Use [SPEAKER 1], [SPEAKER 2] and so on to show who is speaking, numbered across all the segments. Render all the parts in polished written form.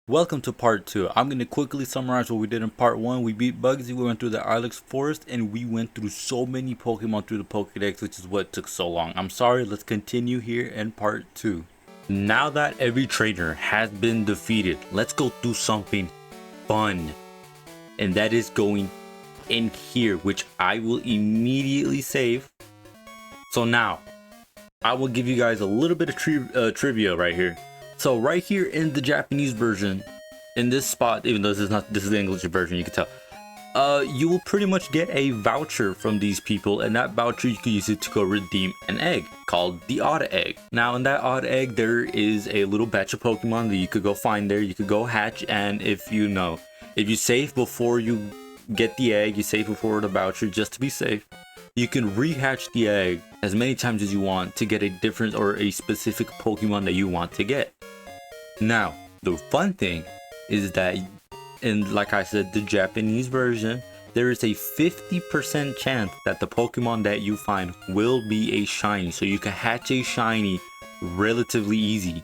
[SPEAKER 1] Welcome to part 2. I'm going to quickly summarize what we did in part 1. We beat Bugsy, we went through the Ilex Forest, and we went through so many Pokemon through the Pokédex, which is what took so long. I'm sorry, let's continue here in part 2. Now that every trainer has been defeated, let's go do something fun. And that is going in here, which I will immediately save. So now, I will give you guys a little bit of trivia right here. So right here in the Japanese version, in this spot, even though this is the English version, you can tell, you will pretty much get a voucher from these people, and that voucher you can use it to go redeem an egg called the Odd Egg. Now in that Odd Egg, there is a little batch of Pokemon that you could go find there, you could go hatch, and if you save before you get the egg, you save before the voucher just to be safe, you can rehatch the egg as many times as you want to get a different or a specific Pokemon that you want to get. Now, the fun thing is that in, like I said, the Japanese version, there is a 50% chance that the Pokemon that you find will be a shiny. So you can hatch a shiny relatively easy.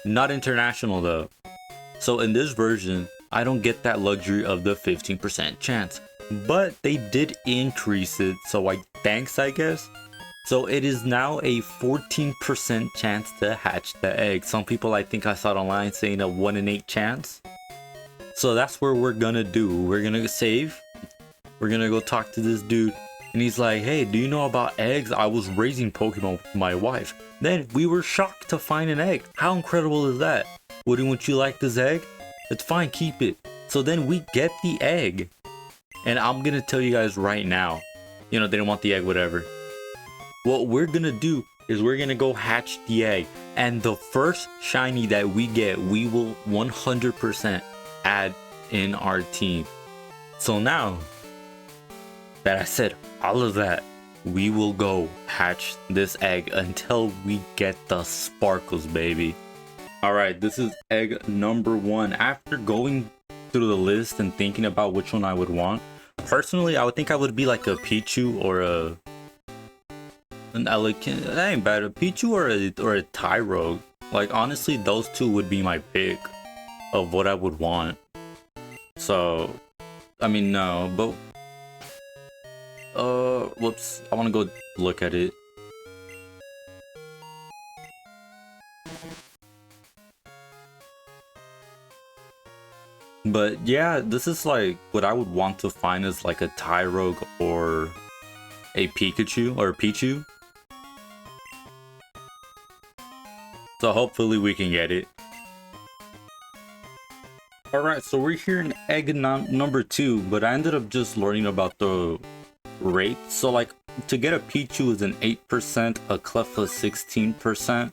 [SPEAKER 1] Not international though. So in this version, I don't get that luxury of the 15% chance. But they did increase it, so thanks, I guess. So it is now a 14% chance to hatch the egg. Some people, I think I saw it online saying a 1 in 8 chance. So that's where we're gonna do. We're gonna save. We're gonna go talk to this dude. And he's like, hey, do you know about eggs? I was raising Pokemon with my wife. Then we were shocked to find an egg. How incredible is that? Wouldn't you like this egg? It's fine, keep it. So then we get the egg. And I'm gonna tell you guys right now, they didn't want the egg, whatever. What we're gonna do is we're gonna go hatch the egg. And the first shiny that we get, we will 100% add in our team. So now that I said all of that, we will go hatch this egg until we get the sparkles, baby. Alright, this is egg number 1. After going through the list and thinking about which one I would want, personally, I would think I would be like a Pichu or an Elegant. That ain't bad. A Pichu or a Tyrogue. Like, honestly, those two would be my pick of what I would want. So, I mean, no, but whoops. I want to go look at it. But yeah, this is like what I would want to find is like a Tyrogue or a Pikachu or a Pichu. So hopefully we can get it. Alright, so we're here in egg number 2, but I ended up just learning about the rate. So like to get a Pichu is an 8%, a Cleffa 16%,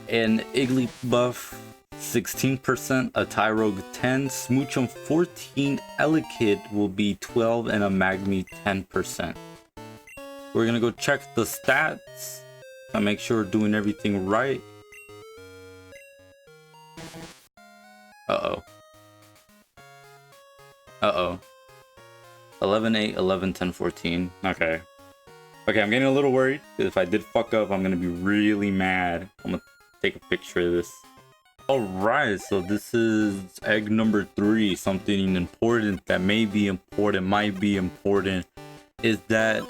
[SPEAKER 1] an Igglybuff 16%, a Tyrogue 10, Smoochum 14, Elekid will be 12, and a Magmy 10%. We're gonna go check the stats and make sure we're doing everything right. Uh-oh. 11, 8, 11, 10, 14. Okay. Okay, I'm getting a little worried. If I did fuck up, I'm gonna be really mad. I'm gonna take a picture of this. Alright, so this is egg number 3. Something important that may be important, might be important, is that...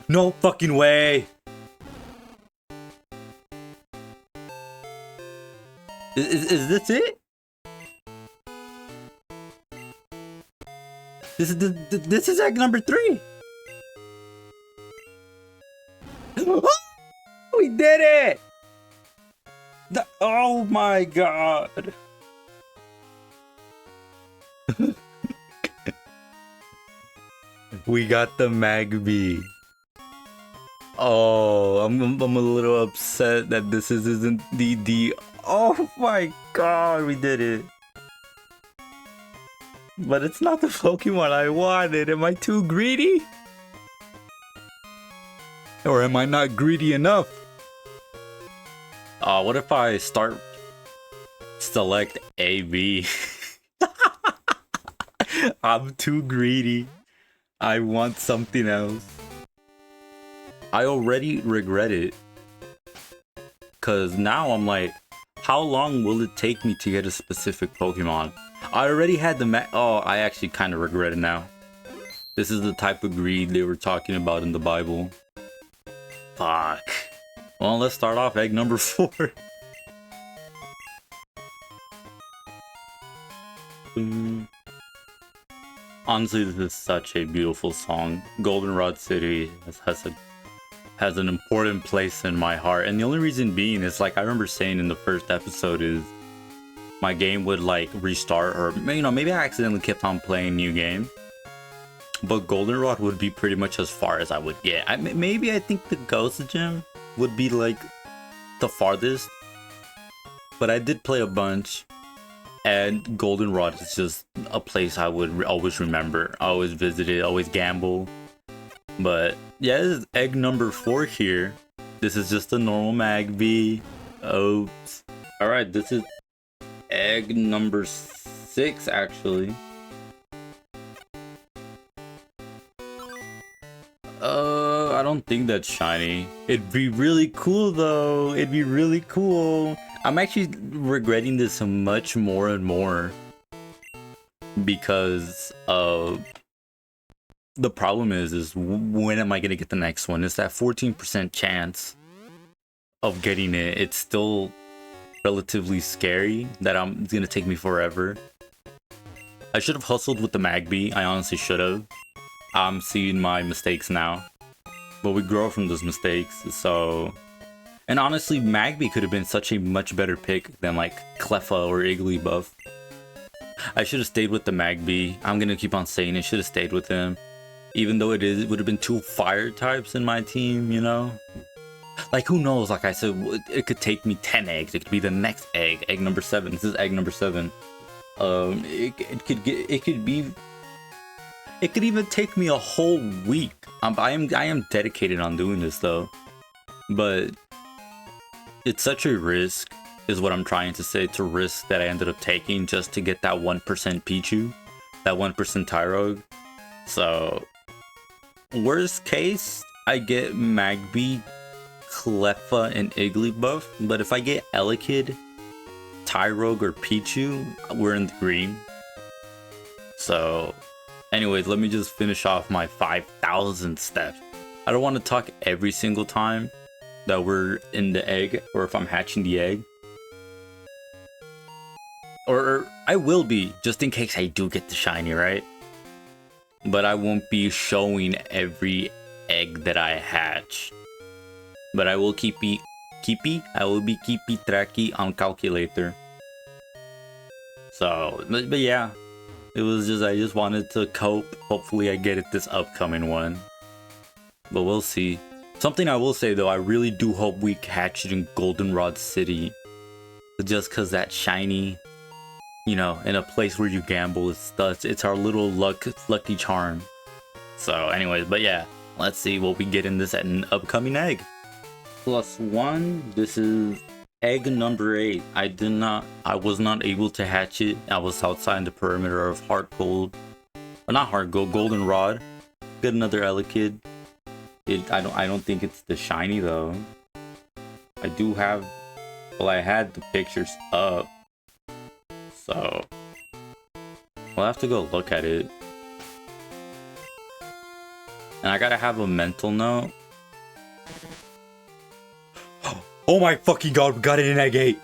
[SPEAKER 1] No fucking way! Is this it? This is egg number 3! We did it! Oh my god! We got the Magby. Oh, I'm a little upset that this isn't the. Oh my god, we did it! But it's not the Pokemon I wanted. Am I too greedy? Or am I not greedy enough? What if I select A, B? I'm too greedy. I want something else. I already regret it. Cause now I'm like, how long will it take me to get a specific Pokemon? I already had the oh, I actually kind of regret it now. This is the type of greed they were talking about in the Bible. Fuck. Well, let's start off egg number 4. Honestly, this is such a beautiful song. Goldenrod City has an important place in my heart, and the only reason being is, like I remember saying in the first episode, is my game would like restart, or you know, maybe I accidentally kept on playing new game, but Goldenrod would be pretty much as far as I would get. Maybe I think the Ghost Gym would be like the farthest, but I did play a bunch, and Goldenrod is just a place I would always remember, always visit it, always gamble. But yeah, this is egg number 4 here. This is just a normal Magby. Oops. Alright, this is egg number 6 actually. I don't think that's shiny. It'd be really cool though. It'd be really cool. I'm actually regretting this much more and more because the problem is when am I gonna get the next one? It's that 14% chance of getting it. It's still relatively scary that it's gonna take me forever. I should have hustled with the Magby. I honestly should have. I'm seeing my mistakes now, but we grow from those mistakes. So, and honestly, Magby could have been such a much better pick than like Cleffa or Igglybuff. I should have stayed with the Magby. I'm gonna keep on saying it. Should have stayed with him, even though it would have been 2 fire types in my team. You know, like who knows? Like I said, it could take me 10 eggs. It could be the next egg number 7. This is egg number 7. It could even take me a whole week. I am dedicated on doing this though, but it's such a risk, is what I'm trying to say. It's a risk that I ended up taking just to get that 1% Pichu, that 1% Tyrogue. So worst case, I get Magby, Cleffa, and Igglybuff. But if I get Elekid, Tyrogue, or Pichu, we're in the green. So anyways, let me just finish off my 5,000 steps. I don't want to talk every single time that we're in the egg, or if I'm hatching the egg. Or I will be, just in case I do get the shiny, right? But I won't be showing every egg that I hatch. But I will I will be keepy tracky on calculator. So, but yeah. It was just, I just wanted to cope. Hopefully I get it this upcoming one. But we'll see. Something I will say though, I really do hope we catch it in Goldenrod City. Just cause that shiny, you know, in a place where you gamble, it's our little lucky charm. So anyways, but yeah, let's see what we get in this at an upcoming egg. +1, this is egg number 8. I was not able to hatch it. I was outside the perimeter of Heart Gold. Or not Heart Gold, Goldenrod. Get another Elekid. I don't think it's the shiny though. I do have, well, I had the pictures up. So we'll have to go look at it. And I gotta have a mental note. Oh my fucking god, we got it in egg 8.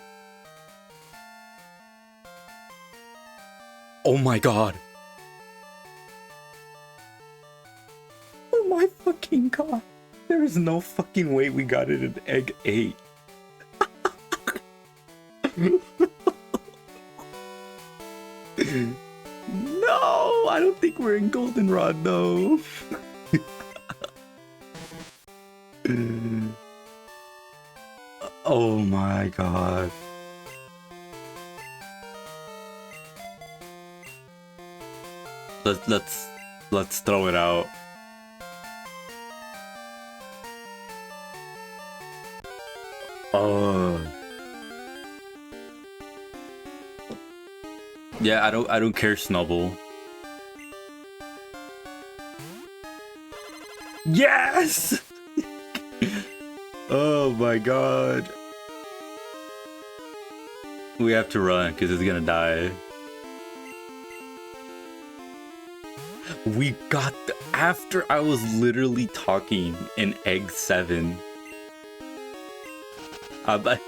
[SPEAKER 1] Oh my god. Oh my fucking god. There is no fucking way we got it in egg 8. No, I don't think we're in Goldenrod though. Oh my god. Let's throw it out. Oh. Yeah, I don't care, Snubble. Yes! Oh my god. We have to run because it's gonna die. We got after I was literally talking in egg 7. But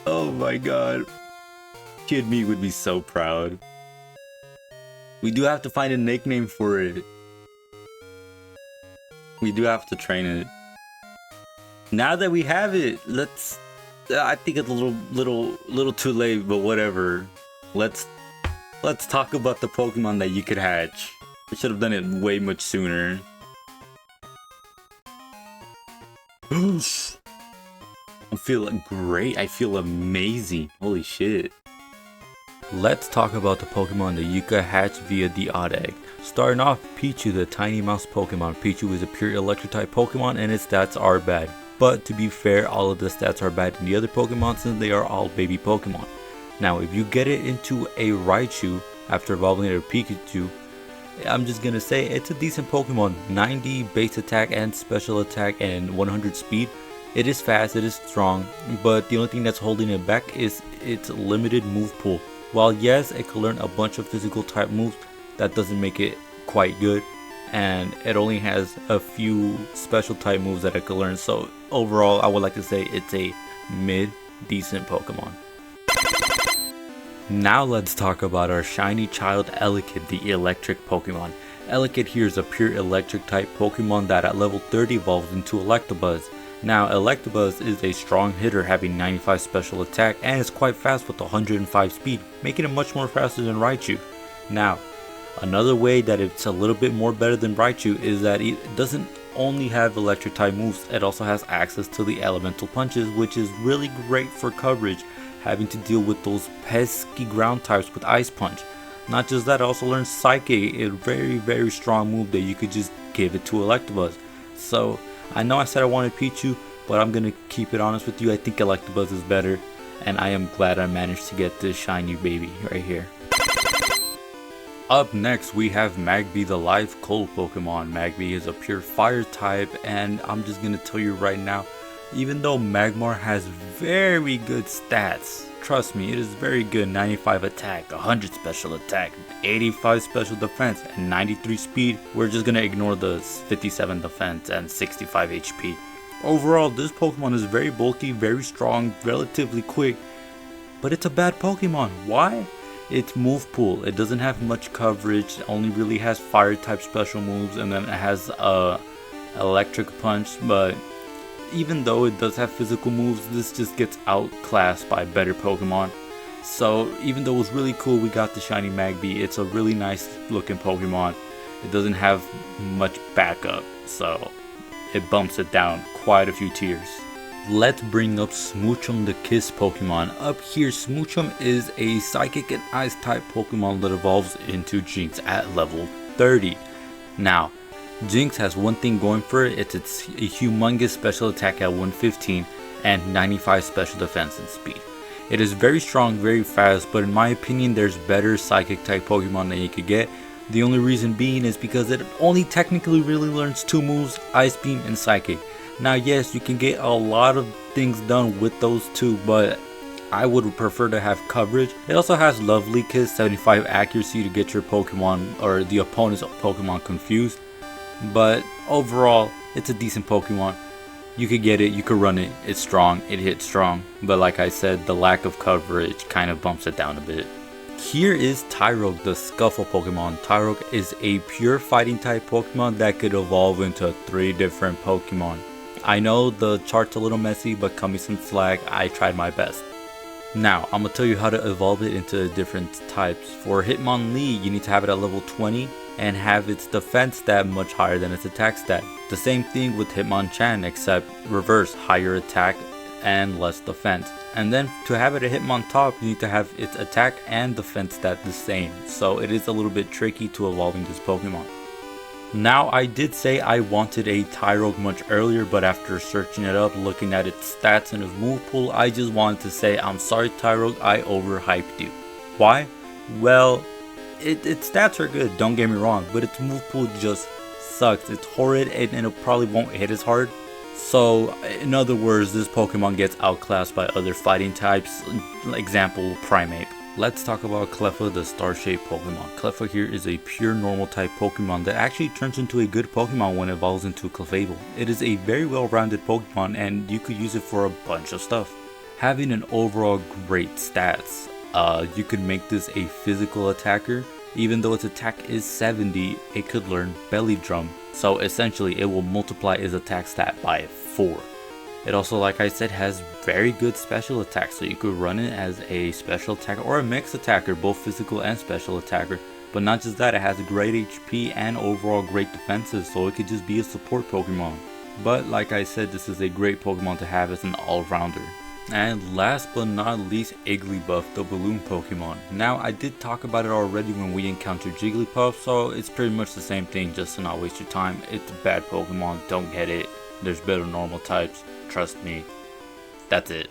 [SPEAKER 1] oh my god. Kid me would be so proud. We do have to find a nickname for it. We do have to train it. Now that we have it, let's. I think it's a little too late, but whatever. Let's talk about the Pokemon that you could hatch. We should have done it way much sooner. I feel great. I feel amazing. Holy shit. Let's talk about the Pokemon that you could hatch via the odd egg. Starting off, Pichu, the tiny mouse Pokemon. Pichu is a pure electric type Pokemon and its stats are bad. But to be fair, all of the stats are bad in the other Pokemon since they are all baby Pokemon. Now, if you get it into a Raichu after evolving it to Pikachu, I'm just gonna say it's a decent Pokemon. 90 base attack and special attack and 100 speed. It is fast, it is strong, but the only thing that's holding it back is its limited move pool. While yes, it can learn a bunch of physical type moves, that doesn't make it quite good. And it only has a few special type moves that it can learn. So overall, I would like to say it's a mid-decent Pokemon. Now let's talk about our shiny child Elekid, the electric Pokemon. Elekid here is a pure electric type Pokemon that at level 30 evolves into Electabuzz. Now Electabuzz is a strong hitter having 95 special attack and is quite fast with 105 speed, making it much more faster than Raichu. Now, another way that it's a little bit more better than Raichu is that it doesn't only have electric type moves, it also has access to the elemental punches, which is really great for coverage, having to deal with those pesky ground types with Ice Punch. Not just that, it also learns Psychic, a very strong move that you could just give it to Electabuzz. So I know I said I wanted Pichu, but I'm gonna keep it honest with you. I think Electabuzz is better, and I am glad I managed to get this shiny baby right here. Up next, we have Magby, the live cold Pokemon. Magby is a pure fire type, and I'm just gonna tell you right now, even though Magmar has very good stats, trust me, it is very good. 95 attack, 100 special attack, 85 special defense, and 93 speed. We're just gonna ignore the 57 defense and 65 HP. Overall, this Pokemon is very bulky, very strong, relatively quick, but it's a bad Pokemon. Why? Its move pool, it doesn't have much coverage, only really has fire type special moves, and then it has a electric punch. But even though it does have physical moves, this just gets outclassed by better Pokemon. So even though it was really cool we got the shiny Magby, it's a really nice looking Pokemon. It doesn't have much backup, so it bumps it down quite a few tiers. Let's bring up Smoochum, the Kiss Pokemon. Up here, Smoochum is a Psychic and Ice type Pokemon that evolves into Jinx at level 30. Now, Jinx has one thing going for it, it's a humongous special attack at 115 and 95 special defense and speed. It is very strong, very fast, but in my opinion there's better Psychic type Pokemon that you could get. The only reason being is because it only technically really learns 2 moves, Ice Beam and Psychic. Now yes, you can get a lot of things done with those 2, but I would prefer to have coverage. It also has Lovely Kiss, 75 accuracy to get your Pokemon or the opponent's Pokemon confused. But overall, it's a decent Pokemon. You could get it, you could run it, it's strong, it hits strong. But like I said, the lack of coverage kind of bumps it down a bit. Here is Tyrogue, the Scuffle Pokemon. Tyrogue is a pure fighting type Pokemon that could evolve into 3 different Pokemon. I know the chart's a little messy, but cut me some slack, I tried my best. Now, I'm going to tell you how to evolve it into different types. For Hitmonlee, you need to have it at level 20 and have its defense stat much higher than its attack stat. The same thing with Hitmonchan, except reverse, higher attack and less defense. And then to have it at Hitmontop, you need to have its attack and defense stat the same. So it is a little bit tricky to evolving this Pokemon. Now, I did say I wanted a Tyrogue much earlier, but after searching it up, looking at its stats and its move pool, I just wanted to say, I'm sorry Tyrogue, I overhyped you. Why? Well, its stats are good, don't get me wrong, but its move pool just sucks. It's horrid and it probably won't hit as hard. So in other words, this Pokemon gets outclassed by other fighting types, example Primeape. Let's talk about Cleffa, the star-shaped Pokemon. Cleffa here is a pure normal type Pokemon that actually turns into a good Pokemon when it evolves into a Clefable. It is a very well-rounded Pokemon and you could use it for a bunch of stuff. Having an overall great stats, you could make this a physical attacker. Even though its attack is 70, it could learn Belly Drum. So essentially it will multiply its attack stat by 4. It also, like I said, has very good special attacks, so you could run it as a special attacker or a mixed attacker, both physical and special attacker. But not just that, it has great HP and overall great defenses, so it could just be a support Pokemon. But like I said, this is a great Pokemon to have as an all-rounder. And last but not least, Igglybuff, the balloon Pokemon. Now, I did talk about it already when we encountered Jigglypuff, so it's pretty much the same thing, just to not waste your time. It's a bad Pokemon, don't get it. There's better normal types, trust me. That's it.